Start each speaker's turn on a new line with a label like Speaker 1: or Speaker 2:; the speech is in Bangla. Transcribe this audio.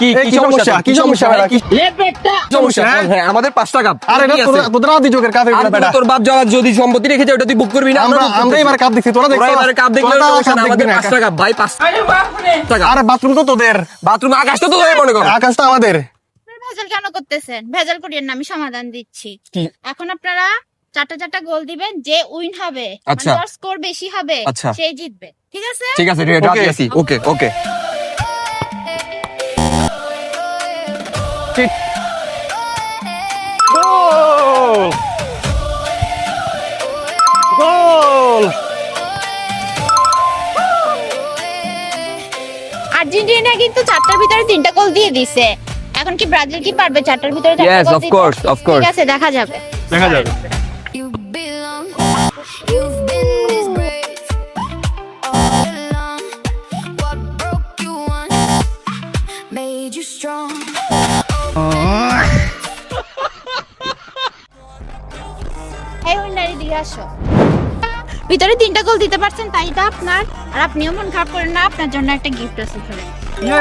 Speaker 1: কি সমস্যা কি সমস্যা
Speaker 2: সমস্যা হ্যাঁ আমাদের 5টা কাপ
Speaker 1: আরে এটা তোরা দি জোকের কাফে
Speaker 2: আর
Speaker 1: বেটা
Speaker 2: তোর বাপ যাওয়ার যদি সম্পত্তি রেখে যায় ওটা তুই বুক করবি না
Speaker 1: আমরা এবার কাপ দেখছি তোরা দেখছ
Speaker 2: এবারে কাপ দেখলে সমস্যা না, আমাদের 5টা কাপ ভাই 5টা কাপ
Speaker 1: আরে বাথরুম তো তোদের
Speaker 2: বাথরুম আকাশটা তো তোদের মনে কর
Speaker 1: আকাশটা আমাদের
Speaker 3: ভেজাল কেন করতেছেন? ভেজাল করিয়েন না, আমি সমাধান দিচ্ছি।
Speaker 1: কি?
Speaker 3: এখন আপনারা চারটা গোল দিবেন, যে উইন হবে
Speaker 2: আচ্ছা।
Speaker 3: যার স্কোর বেশি হবে
Speaker 2: আচ্ছা।
Speaker 3: সেই জিতবে, ঠিক আছে?
Speaker 2: ঠিক আছে রাজি আছি ওকে ওকে
Speaker 1: ঠিক গোল গোল
Speaker 3: আর্জেন্টিনা কিন্তু 4টার ভিতরে 3টা গোল দিয়ে দিছে। এখন কি ব্রাজিল কি পারবে 4টার ভিতরে 4টা
Speaker 2: Yes,
Speaker 3: গোল
Speaker 2: of
Speaker 3: দিতে?
Speaker 2: course, of course.
Speaker 3: ঠিক আছে, দেখা যাবে।
Speaker 1: দেখা যাবে
Speaker 4: You belong. You've been this brave all along. What broke you once made you strong.
Speaker 3: এই উইনারি দিয়ে আসো। ভিতরে 3টা গোল দিতে পারছেন, তাই এটা আপনার। আর আপনিও মন খারাপ করেন না, আপনার জন্য একটা গিফট আছে।
Speaker 1: ইয়ে